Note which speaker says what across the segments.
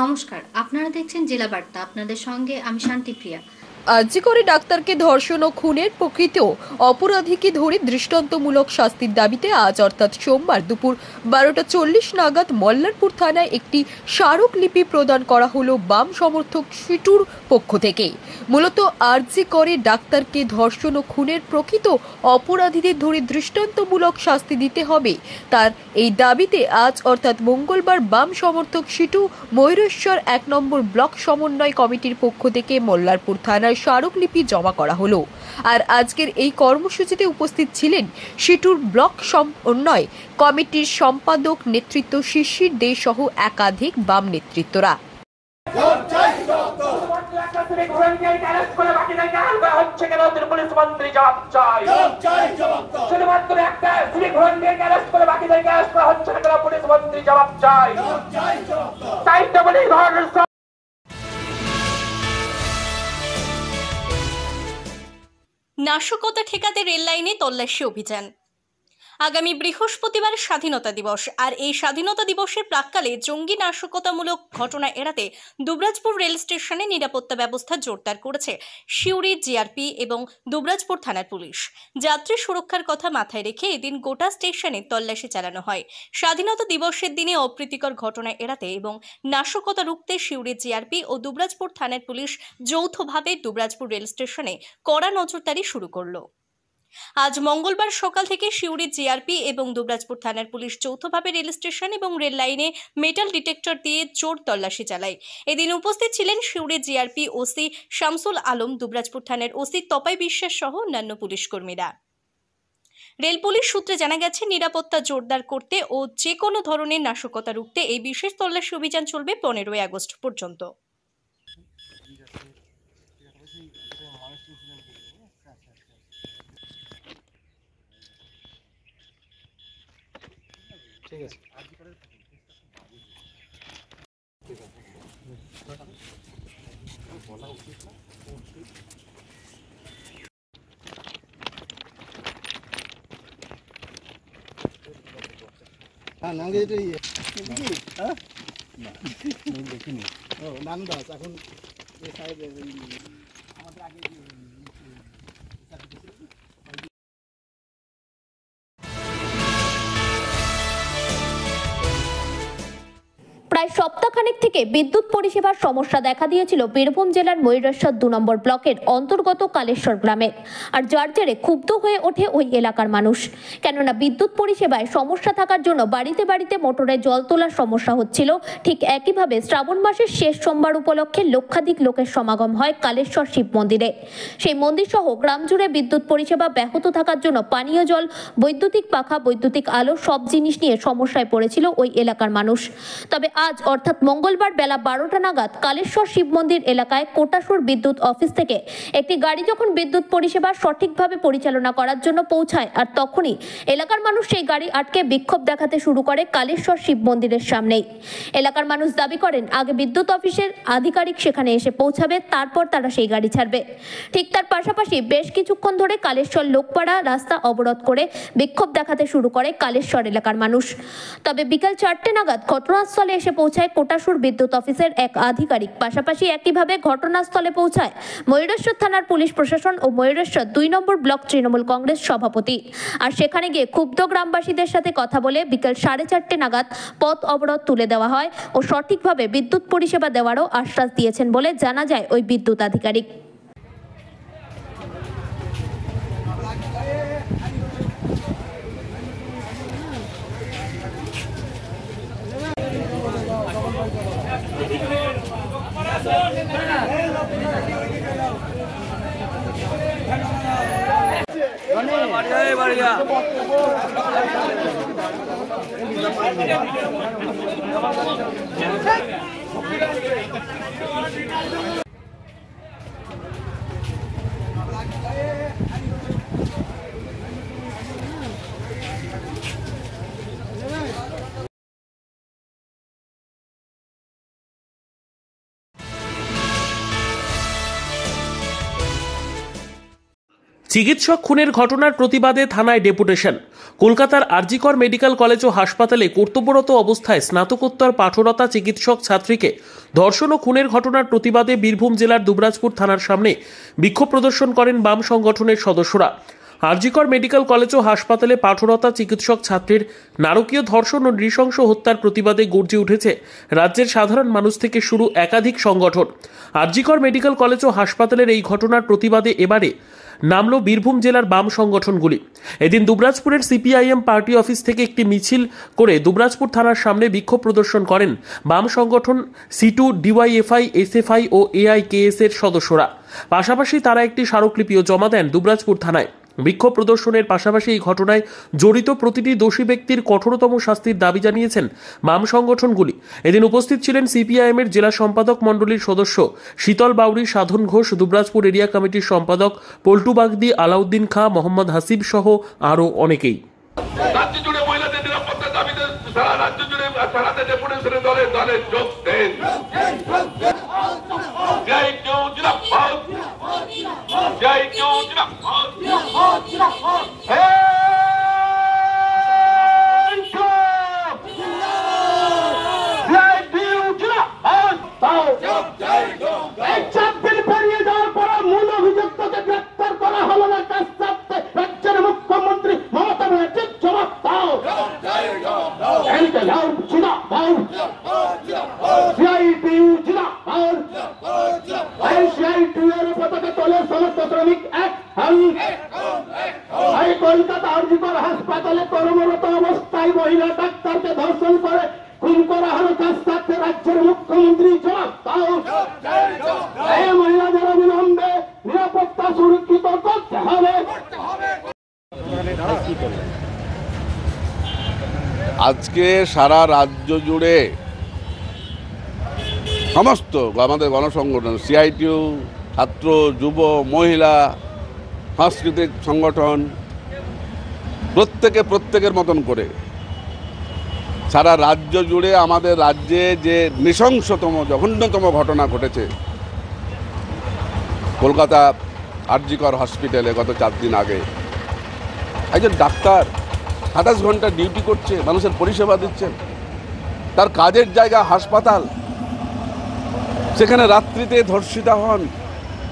Speaker 1: নমস্কার, আপনারা দেখছেন জেলা বার্তা। আপনাদের সঙ্গে আমি শান্তিপ্রিয়া।
Speaker 2: আরজি করে ডাক্তারকে ধর্ষণ ও খুনের প্রকৃত অপরাধীকে ধরে দৃষ্টান্তমূলক শাস্তির দাবিতে আজ অর্থাৎ সোমবার দুপুর 12:40 নাগাদ মল্লারপুর থানায় একটি স্মারকলিপি প্রদান করা হলো বাম সমর্থক সিটুর পক্ষ থেকে। মূলত আরজি করে ডাক্তারকে ধর্ষণ ও খুনের প্রকৃত অপরাধীদের ধরে দৃষ্টান্তমূলক শাস্তি দিতে হবে, তার এই দাবিতে আজ অর্থাৎ মঙ্গলবার বাম সমর্থক সিটু ময়ূরেশ্বর 1 নম্বর ব্লক সমন্বয় কমিটির পক্ষ থেকে মল্লারপুর থানায় স্মারকলিপি জমা করা হলো। আর আজকের এই কর্মসূচিতে উপস্থিত ছিলেন সিটুর ব্লক সমন্বয় কমিটির সম্পাদক নেতৃত্ব শিশির দে সহ একাধিক বাম নেতৃত্বরা।
Speaker 3: নাশকতা ঠেকাতে রেল লাইনে তল্লাশি অভিযান। আগামী বৃহস্পতিবার স্বাধীনতা দিবস, আর এই স্বাধীনতা দিবসের প্রাক্কালে জঙ্গি নাশকতামূলক ঘটনা এড়াতে দুবরাজপুর রেল স্টেশনে নিরাপত্তা ব্যবস্থা জোরদার করেছে সিউড়ি জিআরপি এবং দুবরাজপুর থানার পুলিশ। যাত্রী সুরক্ষার কথা মাথায় রেখে এদিন গোটা স্টেশনে তল্লাশি চালানো হয়। স্বাধীনতা দিবসের দিনে অপ্রীতিকর ঘটনা এড়াতে এবং নাশকতা রুখতে সিউড়ি জিআরপি ও দুবরাজপুর থানার পুলিশ যৌথভাবে দুবরাজপুর রেল স্টেশনে কড়া নজরদারি শুরু করলো। আজ মঙ্গলবার সকাল থেকে সিউড়ি জিআরপি এবং দুবরাজপুর থানার পুলিশ যৌথভাবে রেল স্টেশন এবং রেল লাইনে মেটাল ডিটেক্টর দিয়ে জোর তল্লাশি চালায়। এদিন উপস্থিত ছিলেন সিউড়ি জিআরপি ওসি শামসুল আলম, দুবরাজপুর থানার ওসি তপাই বিশ্বাস সহ অন্যান্য পুলিশ কর্মীরা। রেল পুলিশ সূত্রে জানা গেছে, নিরাপত্তা জোরদার করতে ও যে কোনো ধরনের নাশকতা রুখতে এই বিশেষ তল্লাশি অভিযান চলবে 15ই আগস্ট পর্যন্ত।
Speaker 4: ঠিক আছে, বলা উচিত না। হ্যাঁ, নাম যেটা দেখি, হ্যাঁ না দেখিনি। ও নাম দাস এখন আমাদের আগে
Speaker 5: প্রায় সপ্তাহখানেক থেকে বিদ্যুৎ পরিষেবার সমস্যা দেখা দিয়েছিল বীরভূম জেলার ময়ূরেশ্বর 2 নম্বর ব্লকের অন্তর্গত কালেশ্বর গ্রামে। আর যার জেরে ক্ষুব্ধ হয়ে ওঠে ওই এলাকার মানুষ। কেননা বিদ্যুৎ পরিষেবায় সমস্যা থাকার জন্য বাড়িতে বাড়িতে মোটরে জল তোলার সমস্যা হচ্ছিল। ঠিক একইভাবে শ্রাবণ মাসের শেষ সোমবার উপলক্ষে লক্ষাধিক লোকের সমাগম হয় কালেশ্বর শিব মন্দিরে। সেই মন্দির সহ গ্রাম জুড়ে বিদ্যুৎ পরিষেবা ব্যাহত থাকার জন্য পানীয় জল, বৈদ্যুতিক পাখা, বৈদ্যুতিক আলো সব জিনিস নিয়ে সমস্যায় পড়েছিল ওই এলাকার মানুষ। তবে আজ অর্থাৎ মঙ্গলবার বেলা 12টা নাগাদ কালেশ্বর শিব মন্দির এলাকায় কোটাসুর বিদ্যুৎ অফিস থেকে একটি গাড়ি যখন বিদ্যুৎ পরিষেবা সঠিকভাবে পরিচালনা করার জন্য পৌঁছায়, আর তখনই এলাকার মানুষ সেই গাড়ি আটকে বিক্ষোভ দেখাতে শুরু করে কালেশ্বর শিব মন্দিরের সামনেই। এলাকার মানুষ দাবি করেন আগে বিদ্যুৎ অফিসের আধিকারিক সেখানে এসে পৌঁছাবে, তারপর তারা সেই গাড়ি ছাড়বে। ঠিক তার পাশাপাশি বেশ কিছুক্ষণ ধরে কালেশ্বর লোকপাড়া রাস্তা অবরোধ করে বিক্ষোভ দেখাতে শুরু করে কালেশ্বর এলাকার মানুষ। তবে বিকাল 4টে নাগাদ ঘটনাস্থলে এসে পৌঁছায় কোটাসুর বিদ্যুৎ অফিসের এক আধিকারিক। পাশাপাশি একইভাবে ঘটনাস্থলে পৌঁছায় ময়ূরেশ্বর থানার পুলিশ প্রশাসন ও ময়ূরেশ্বর 2 নম্বর ব্লক তৃণমূল কংগ্রেস সভাপতি। আর সেখানে গিয়ে ক্ষুব্ধ গ্রামবাসীদের সাথে কথা বলে বিকাল 4:30 নাগাদ পথ অবরোধ তুলে দেওয়া হয় ও সঠিকভাবে বিদ্যুৎ পরিষেবা দেওয়ারও আশ্বাস দিয়েছেন বলে জানা যায় ওই বিদ্যুৎ আধিকারিক।
Speaker 6: চিকিৎসক খুনের ঘটনার প্রতিবাদে থানায় ডেপুটেশন। কলকাতার আরজিকর মেডিকেল কলেজ ও হাসপাতালে কর্তব্যরত অবস্থায় স্নাতকোত্তর পাঠরতা চিকিৎসক ছাত্রীকে ধর্ষণ ও খুনের ঘটনার প্রতিবাদে বীরভূম জেলার দুবরাজপুর থানার সামনে বিক্ষোভ প্রদর্শন করেন বাম সংগঠনের সদস্যরা। আরজিকর মেডিকেল কলেজ ও হাসপাতালে পাঠরতা চিকিৎসক ছাত্রীর নারকীয় ধর্ষণ ও নৃশংস হত্যার প্রতিবাদে গর্জে উঠেছে রাজ্যের সাধারণ মানুষ থেকে শুরু একাধিক সংগঠন। আরজিকর মেডিকেল কলেজ ও হাসপাতালের এই ঘটনার প্রতিবাদে এবারে নামলো বীরভূম জেলার বাম সংগঠনগুলি। এদিন দুবরাজপুরের সিপিআইএম পার্টি অফিস থেকে একটি মিছিল করে দুবরাজপুর থানার সামনে বিক্ষোভ প্রদর্শন করেন বাম সংগঠন সিটু, ডিওয়াইএফআই, এসএফআই ও এআইকেএস এর সদস্যরা। পাশাপাশি তারা একটি স্মারকলিপিও জমা দেন দুবরাজপুর থানায়। বিক্ষোভ প্রদর্শনের পাশাপাশি এই ঘটনায় জড়িত প্রতিটি দোষী ব্যক্তির কঠোরতম শাস্তির দাবি জানিয়েছেন বাম সংগঠনগুলি। এদিন উপস্থিত ছিলেন সিপিআইএমের জেলা সম্পাদক মণ্ডলীর সদস্য শীতল বাউরি, সাধন ঘোষ, দুবরাজপুর এরিয়া কমিটির সম্পাদক পল্টু বাগদি, আলাউদ্দিন খাঁ, মোহাম্মদ হাসিব সহ আরও অনেকেই।
Speaker 7: রাজ্য জুড়ে মহিলাদের নিরাপত্তার দাবিতে সারা রাজ্য জুড়ে সারাতে ডেপুটেশনে দলে দলে যোগ দেন। জয় কেউ জিরাফত, জয় কেউ জিরাফত,
Speaker 4: কলকাতা আরজিকর হাসপাতালে কর্মরত অবস্থায় মহিলা ডাক্তারকে ধর্ষণ করে খুন করা হলো, তার সাথে রাজ্যের মুখ্যমন্ত্রী জবাব দাও। এই মহিলাদের অবিলম্বে নিরাপত্তা সুরক্ষিত করতে হবে।
Speaker 8: আজকে সারা রাজ্য জুড়ে সমস্ত আমাদের গণসংগঠন, সিআইটিউ, ছাত্র, যুব, মহিলা, সাংস্কৃতিক সংগঠন প্রত্যেকের মতন করে সারা রাজ্য জুড়ে আমাদের রাজ্যে যে নৃশংসতম জঘন্যতম ঘটনা ঘটেছে কলকাতা আরজিকর হসপিটালে গত 4 দিন আগে। একজন ডাক্তার 28 ঘন্টা ডিউটি করছে, মানুষের পরিষেবা দিচ্ছেন, তার কাজের জায়গা হাসপাতাল, সেখানে রাত্রিতে ধর্ষিতা হন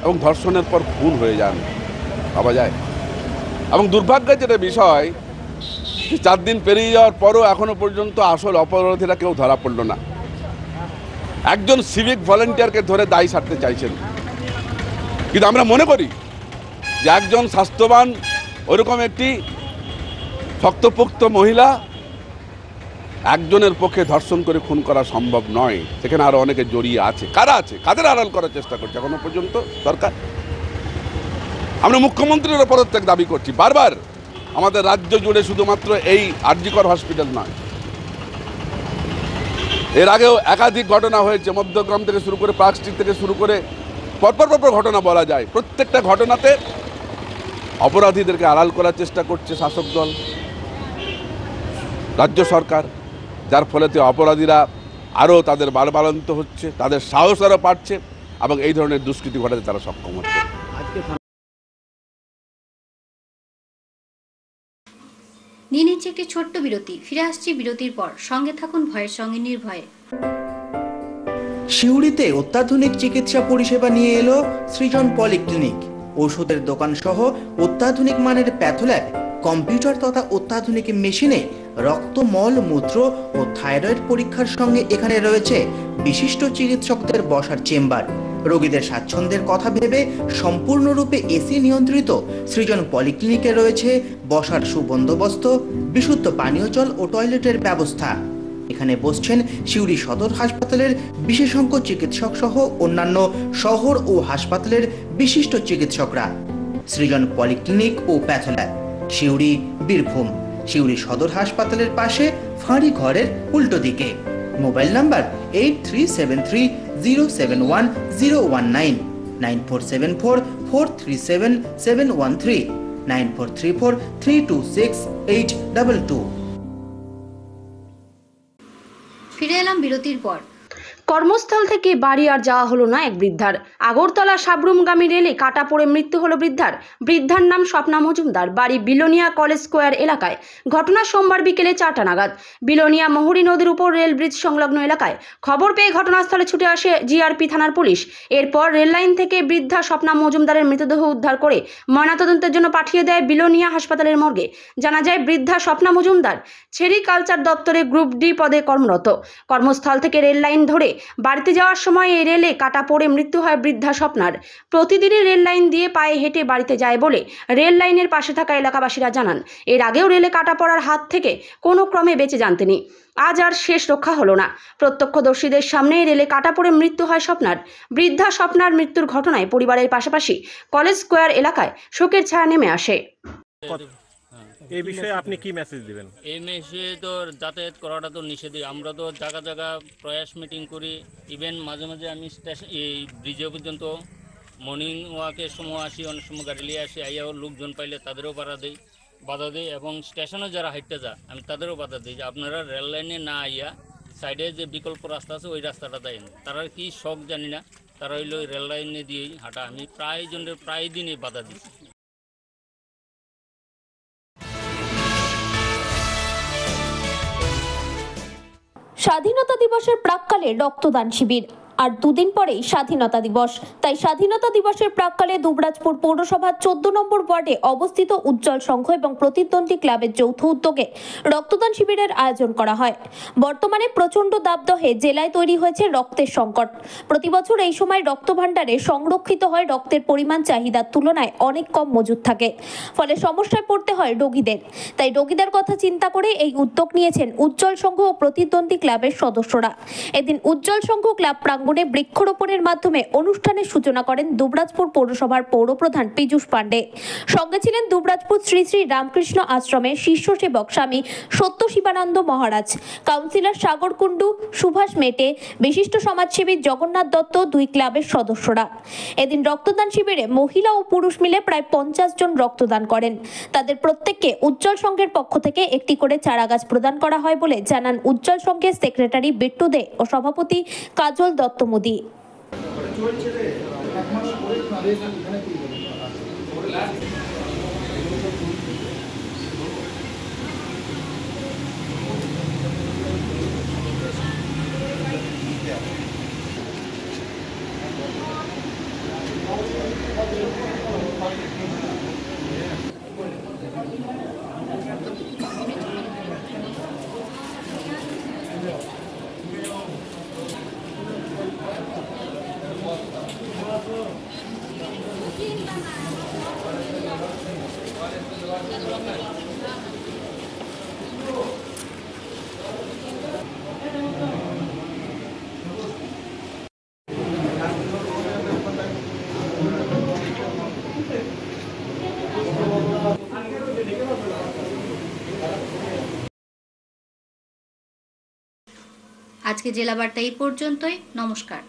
Speaker 8: এবং ধর্ষণের পর খুন হয়ে যান, ভাবা যায়। এবং দুর্ভাগ্যের যেটা বিষয়, 4 দিন পেরিয়ে যাওয়ার পরও এখনো পর্যন্ত আসল অপরাধীরা কেউ ধরা পড়ল না। একজন সিভিক ভলেন্টিয়ারকে ধরে দায়ী সারতে চাইছেন, কিন্তু আমরা মনে করি যে একজন স্বাস্থ্যবান ওইরকম একটি শক্তপোক্ত মহিলা একজনের পক্ষে ধর্ষণ করে খুন করা সম্ভব নয়। সেখানে আরো অনেকে জড়িয়ে আছে। কারা আছে, কাদের আড়াল করার চেষ্টা করছে এখনো পর্যন্ত সরকার? আমরা মুখ্যমন্ত্রীর পদত্যাগ দাবি করছি বারবার। আমাদের রাজ্য জুড়ে শুধুমাত্র এই আরজিকর হসপিটাল নয়, এর আগেও একাধিক ঘটনা হয়েছে, মধ্যগ্রাম থেকে শুরু করে পার্ক স্ট্রিট থেকে শুরু করে পরপর ঘটনা বলা যায়। প্রত্যেকটা ঘটনাতে অপরাধীদেরকে আড়াল করার চেষ্টা করছে শাসক দল, রাজ্য সরকার, যার ফলেতে অপরাধীরা আরও তাদের বাড়বাড়ন্ত হচ্ছে, তাদের সাহস আরও বাড়ছে এবং এই ধরনের দুষ্কৃতি ঘটাতে তারা সক্ষম হচ্ছে।
Speaker 1: নিয়ে নিচ্ছে একটি ছোট্ট বিরতি, ফিরে আসছি বিরতির পর। সঙ্গে থাকুন ভয়ের সঙ্গে নির্ভয়ে।
Speaker 9: সিউড়িতে অত্যাধুনিক চিকিৎসা পরিষেবা নিয়ে এলো সৃজন পলিক্লিনিক। ওষুধের দোকান সহ অত্যাধুনিক মানের প্যাথোল্যাব, কম্পিউটার তথা অত্যাধুনিক মেশিনে রক্ত, মল, মূত্র ও থাইরয়েড পরীক্ষার সঙ্গে এখানে রয়েছে বিশিষ্ট চিকিৎসকদের বসার চেম্বার। রোগীদের স্বাচ্ছন্দ্যের কথা ভেবে সম্পূর্ণরূপে এসি নিয়ন্ত্রিত সৃজন পলিক্লিনিকে রয়েছে বসার সুবন্দোবস্ত, বিশুদ্ধ পানীয় জল ও টয়লেটের ব্যবস্থা। এখানে বসছেন সিউড়ি সদর হাসপাতালের বিশেষজ্ঞ চিকিৎসক সহ অন্যান্য শহর ও হাসপাতালের বিশিষ্ট চিকিৎসকরা। সৃজন পলিক্লিনিক ও প্যাথোল্যাব, সিউড়ি, বীরভূম। সিউড়ি সদর হাসপাতালের পাশে ফাঁড়ি ঘরের উল্টো দিকে। Mobile number 8373071019, 9474437713, 9434326822।
Speaker 1: ফিরে এলাম বিরতির পর।
Speaker 10: কর্মস্থল থেকে বাড়ি আর যাওয়া হলো না এক বৃদ্ধার। আগরতলা সাবরুমগামী রেলে কাটা পড়ে মৃত্যু হলো বৃদ্ধার নাম স্বপ্না মজুমদার, বাড়ি বিলোনিয়া কলেজ স্কোয়ার এলাকায়। ঘটনা সোমবার বিকেলে 4টা নাগাদ বিলোনিয়া মহুরী নদীর উপর রেল ব্রিজ সংলগ্ন এলাকায়। খবর পেয়ে ঘটনাস্থলে ছুটে আসে জিআরপি থানার পুলিশ। এরপর রেল লাইন থেকে বৃদ্ধা স্বপ্না মজুমদারের মৃতদেহ উদ্ধার করে ময়নাতদন্তের জন্য পাঠিয়ে দেয় বিলোনিয়া হাসপাতালের মর্গে। জানা যায়, বৃদ্ধা স্বপ্না মজুমদার সেরিকালচার দপ্তরে গ্রুপ ডি পদে কর্মরত। কর্মস্থল থেকে রেল লাইন ধরে বাড়িতে যাওয়ার সময় এই রেলে কাটা পড়ে মৃত্যু হয় বৃদ্ধা স্বপ্নার। প্রতিদিনই রেল লাইন দিয়ে পায়ে হেঁটে বাড়িতে যায় বলে রেল লাইনের পাশে থাকা এলাকাবাসীরা জানান। এর আগেও রেলে কাটা পড়ার হাত থেকে কোনো ক্রমে বেঁচে যান তিনি। আজ আর শেষ রক্ষা হলো না। প্রত্যক্ষদর্শীদের সামনে রেলে কাটা পড়ে মৃত্যু হয় স্বপ্নার। বৃদ্ধা স্বপ্নার মৃত্যুর ঘটনায় পরিবারের পাশাপাশি কলেজ স্কোয়ার এলাকায় শোকের ছায়া নেমে আসে।
Speaker 11: এই বিষয়ে আপনি কি মেসেজ দিবেন?
Speaker 12: এই মেসেজে তো যাতায়াত করাটা তো নিষেধই। আমরা তো জায়গা জায়গা প্রয়াস মিটিং করি। ইভেন মাঝে মাঝে আমি স্টেশন এই ব্রিজে পর্যন্ত মর্নিং ওয়াকের সময় আসি, অনেক সময় গাড়ি নিয়ে আসি। আইয়াও লোকজন পাইলে তাদেরও বাধা দেয় এবং স্টেশনে যারা হাঁটতে যায় আমি তাদেরও বাধা দিই যে আপনারা রেল লাইনে না আইয়া সাইডে যে বিকল্প রাস্তা আছে ওই রাস্তাটা দেয়। তারা কি শখ জানি না, তারা হইলো রেল লাইনে দিয়েই হাঁটা। আমি প্রায় দিনই বাধা দিই।
Speaker 5: স্বাধীনতা দিবসের প্রাক্কালে রক্তদান শিবির, আর দুদিন পরেই স্বাধীনতা দিবস। তাই স্বাধীনতা দিবসের প্রাক্কালে দুবরাজপুর পৌরসভার 14 নম্বর ওয়ার্ডে অবস্থিত উজ্জ্বল সংঘ এবং প্রতিদ্বন্দ্বী ক্লাবের যৌথ উদ্যোগে রক্তদান শিবিরের আয়োজন করা হয়। বর্তমানে প্রচণ্ড দাবদাহে জেলায় তৈরি হয়েছে রক্তের সংকট। প্রতি বছর এই সময় রক্ত ভাণ্ডারে সংরক্ষিত হয় রক্তের পরিমাণ চাহিদার তুলনায় অনেক কম মজুদ থাকে, ফলে সমস্যায় পড়তে হয় রোগীদের। তাই রোগীদের কথা চিন্তা করে এই উদ্যোগ নিয়েছেন উজ্জ্বল সংঘ ও প্রতিদ্বন্দ্বী ক্লাবের সদস্যরা। এদিন উজ্জ্বল সংঘ ক্লাব বৃক্ষরোপণের মাধ্যমে অনুষ্ঠানের সূচনা করেন দুবরাজপুর পৌরসভার পৌরপ্রধান পীযূষ পাণ্ডে। সঙ্গে ছিলেন দুবরাজপুর শ্রী শ্রী রামকৃষ্ণ আশ্রমের শীর্ষ সেবক স্বামী সত্য শিবানন্দ মহারাজ, কাউন্সিলর সাগর কুণ্ডু, সুভাষ মেটে, বিশিষ্ট সমাজসেবী জগন্নাথ দত্ত, দুই ক্লাবের সদস্যরা। এদিন রক্তদান শিবিরে মহিলা ও পুরুষ মিলে প্রায় 50 জন রক্তদান করেন। তাদের প্রত্যেককে উজ্জ্বল সংঘের পক্ষ থেকে একটি করে চারাগাছ প্রদান করা হয় বলে জানান উজ্জ্বল সংঘের সেক্রেটারি বিট্টু দে ও সভাপতি কাজল দত্ত মোদী।
Speaker 1: আজকে জেলা বার্তা এই পর্যন্তই। নমস্কার।